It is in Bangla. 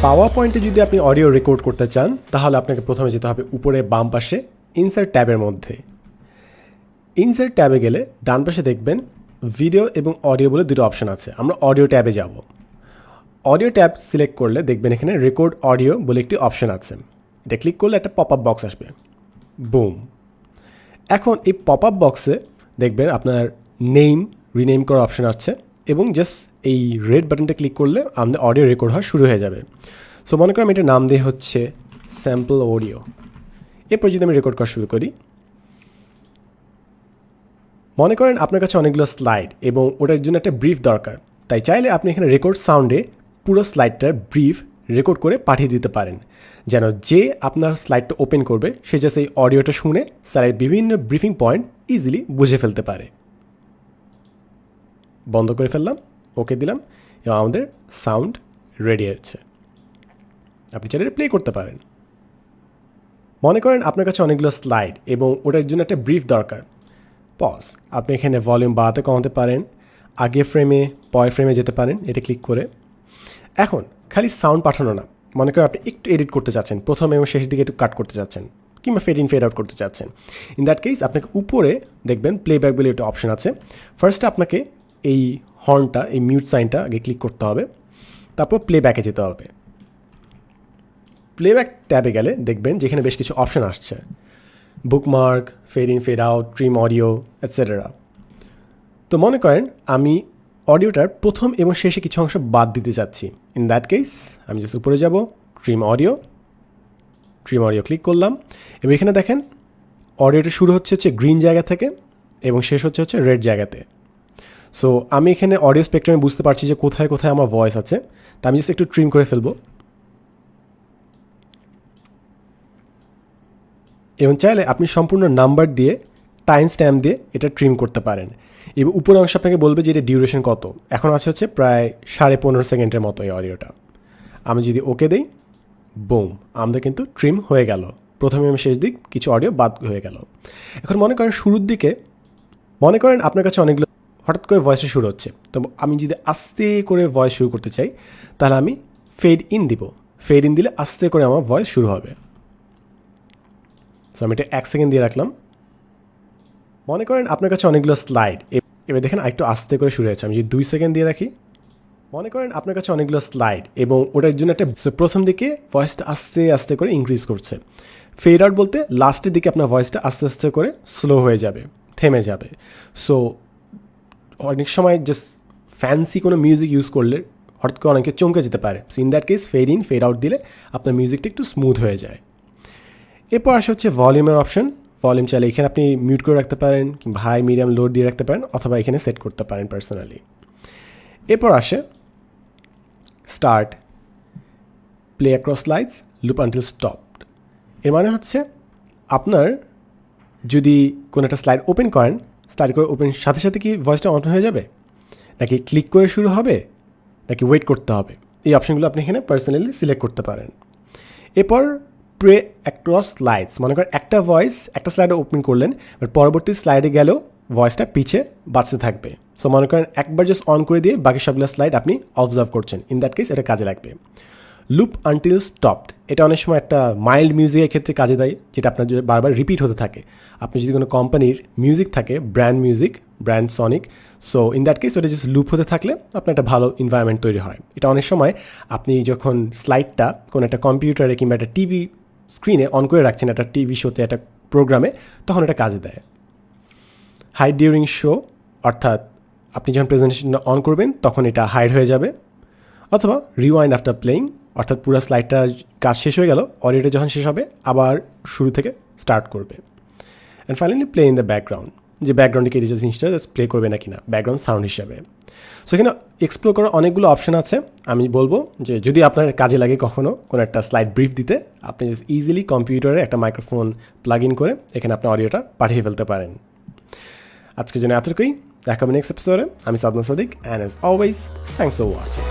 পাওয়ার পয়েন্টে যদি আপনি অডিও রেকর্ড করতে চান তাহলে আপনাকে প্রথমে যেতে হবে উপরে বাম পাশে ইনসার্ট ট্যাবের মধ্যে। ইনসার্ট ট্যাবে গেলে ডান পাশে দেখবেন ভিডিও এবং অডিও বলে দুটো অপশন আছে। আমরা অডিও ট্যাবে যাব। অডিও ট্যাব সিলেক্ট করলে দেখবেন এখানে রেকর্ড অডিও বলে একটি অপশন আছে। এটা ক্লিক করলে একটা পপ আপ বক্স আসবে। বুম। এখন এই পপ আপ বক্সে দেখবেন আপনার নেম রিনেম করার অপশন আছে এবং জাস্ট এই রেড বাটনটা ক্লিক করলে আমাদের অডিও রেকর্ড হওয়া শুরু হয়ে যাবে। সো মনে করেন আমি এটার নাম দিয়ে হচ্ছে স্যাম্পল অডিও। এরপর যদি আমি রেকর্ড করা শুরু করি, মনে করেন আপনার কাছে অনেকগুলো স্লাইড এবং ওটার জন্য একটা ব্রিফ দরকার, তাই চাইলে আপনি এখানে রেকর্ড সাউন্ডে পুরো স্লাইডটার ব্রিফ রেকর্ড করে পাঠিয়ে দিতে পারেন, যেন যে আপনার স্লাইডটা ওপেন করবে সে জাস্ট এই অডিওটা শুনে স্লাইডের বিভিন্ন ব্রিফিং পয়েন্ট ইজিলি বুঝে ফেলতে পারে। বন্ধ করে ফেললাম, ওকে দিলাম এবং আমাদের সাউন্ড রেডি হচ্ছে। আপনি চাইলে প্লে করতে পারেন। মনে করেন আপনার কাছে অনেকগুলো স্লাইড এবং ওটার জন্য একটা ব্রিফ দরকার। পজ। আপনি এখানে ভলিউম বাড়াতে কমাতে পারেন, আগে ফ্রেমে পরের ফ্রেমে যেতে পারেন এটা ক্লিক করে। এখন খালি সাউন্ড পাঠানো না, মনে করেন আপনি একটু এডিট করতে চাচ্ছেন, প্রথম এবং শেষের দিকে একটু কাট করতে চাচ্ছেন কিংবা ফেড ইন ফেড আউট করতে চাচ্ছেন। ইন দ্যাট কেস আপনাকে উপরে দেখবেন প্লেব্যাক বলে একটা অপশন আছে। ফার্স্টে আপনাকে এই হর্নটা, এই মিউট সাইনটা আগে ক্লিক করতে হবে, তারপর প্লেব্যাকে যেতে হবে। প্লেব্যাক ট্যাবে গেলে দেখবেন যেখানে বেশ কিছু অপশন আসছে, bookmark, fade in fade out, trim audio etcetera. তো মনে করেন আমি অডিওটার প্রথম এবং শেষে কিছু অংশ বাদ দিতে চাচ্ছি। ইন দ্যাট কেস আমি জাস্ট উপরে যাব, ট্রিম অডিও ক্লিক করলাম এবং এখানে দেখেন অডিওটা শুরু হচ্ছে গ্রিন জায়গা থেকে এবং শেষ হচ্ছে রেড জায়গাতে। সো আমি এখানে অডিও স্পেকট্রামে বুঝতে পারছি যে কোথায় কোথায় আমার ভয়েস আছে, তা আমি জাস্ট একটু ট্রিম করে ফেলবো। এবং চাইলে আপনি সম্পূর্ণ নাম্বার দিয়ে টাইম স্ট্যাম্প দিয়ে এটা ট্রিম করতে পারেন এবং উপর অংশ আপনাকে বলবে যে এটা ডিউরেশন কত। এখন হচ্ছে প্রায় 15.5 সেকেন্ডের মতো এই অডিওটা। আমি যদি ওকে দিই, বুম, আমাদের কিন্তু ট্রিম হয়ে গেল। প্রথমে আমি শেষ দিক কিছু অডিও বাদ হয়ে গেল। এখন মনে করেন শুরুর দিকে মনে করেন আপনার কাছে অনেকগুলো হঠাৎ করে ভয়েসে শুরু হচ্ছে, তো আমি যদি আস্তে করে ভয়েস শুরু করতে চাই তাহলে আমি ফেড ইন দিব। ফেড ইন দিলে আস্তে করে আমার ভয়েস শুরু হবে। সো আমি এটা 1 সেকেন্ড দিয়ে রাখলাম। মনে করেন আপনার কাছে অনেকগুলো স্লাইড, এবার দেখেন একটু আস্তে করে শুরু হয়েছে। আমি যদি 2 সেকেন্ড দিয়ে রাখি, মনে করেন আপনার কাছে অনেকগুলো স্লাইড এবং ওটার জন্য একটা প্রথম দিকে ভয়েসটা আস্তে আস্তে করে ইনক্রিজ করছে। ফেড আউট বলতে লাস্টের দিকে আপনার ভয়েসটা আস্তে আস্তে করে স্লো হয়ে যাবে, থেমে যাবে। সো অনেক সময় জাস্ট ফ্যান্সি কোনো মিউজিক ইউজ করলে হঠাৎ করে অনেকে চমকে যেতে পারে। So in that case fade in fade out দিলে আপনার মিউজিকটা একটু স্মুথ হয়ে যায়। এরপর আসে হচ্ছে ভলিউমের অপশন। ভলিউম চাইলে এখানে আপনি মিউট করে রাখতে পারেন কিংবা হাই মিডিয়াম লো দিয়ে রাখতে পারেন অথবা এখানে সেট করতে পারেন পার্সোনালি। এরপর আসে start, play across slides, loop until stopped. এর মানে হচ্ছে আপনার যদি কোনো একটা স্লাইড ওপেন করেন, স্টার্ট করে ওপেন সাথে সাথে কি ভয়েসটা অন হয়ে যাবে, নাকি ক্লিক করে শুরু হবে, নাকি ওয়েট করতে হবে, এই অপশনগুলো আপনি এখানে পার্সোনালি সিলেক্ট করতে পারেন। এরপর প্লে অ্যাক্রস স্লাইডস, মনে করেন একটা ভয়েস একটা স্লাইডে ওপেন করলেন, বাট পরবর্তী স্লাইডে গেলেও ভয়েসটা পিছে বাঁচতে থাকবে। সো মনে করেন একবার জাস্ট অন করে দিয়ে বাকি সবগুলো স্লাইড আপনি অবজার্ভ করছেন। ইন দ্যাট কেস এটা কাজে লাগবে। লুপ আনটিল স্টপড, এটা অনেক সময় একটা মাইল্ড মিউজিকের ক্ষেত্রে কাজে দেয়, যেটা আপনার যদি বারবার রিপিট হতে থাকে। আপনি যদি কোনো কোম্পানির মিউজিক থাকে, brand Sonic, so in that case ওটা জাস্ট লুপ হতে থাকলে আপনার একটা ভালো এনভায়রনমেন্ট তৈরি হয়। এটা অনেক সময় আপনি যখন স্লাইডটা কোনো একটা কম্পিউটারে কিংবা একটা টিভি স্ক্রিনে অন করে রাখছেন, একটা টিভি শোতে, একটা প্রোগ্রামে, তখন এটা কাজে দেয়। হাইড ডিউরিং শো, অর্থাৎ আপনি যখন প্রেজেন্টেশনটা অন করবেন তখন এটা হাইড হয়ে যাবে। অথবা রিওয়াইন্ড আফটার প্লেইং, অর্থাৎ পুরো স্লাইডটার কাজ শেষ হয়ে গেল, অডিওটা যখন শেষ হবে আবার শুরু থেকে স্টার্ট করবে। And finally play in the background, যে ব্যাকগ্রাউন্ডে এই জিনিসটা প্লে করবে না কিনা ব্যাকগ্রাউন্ড সাউন্ড হিসাবে। সো এখানে এক্সপ্লোর করার অনেকগুলো অপশন আছে। আমি বলবো যে যদি আপনার কাজে লাগে কখনও কোনো একটা স্লাইড ব্রিফ দিতে, আপনি জাস্ট ইজিলি কম্পিউটারে একটা মাইক্রোফোন প্লাগ ইন করে এখানে আপনার অডিওটা পাঠিয়ে ফেলতে পারেন। আজকের জন্য এতটুকুই, দেখা হবে নেক্সট এপিসোডে। আমি Sadna Sadiq, and as always thanks for watching.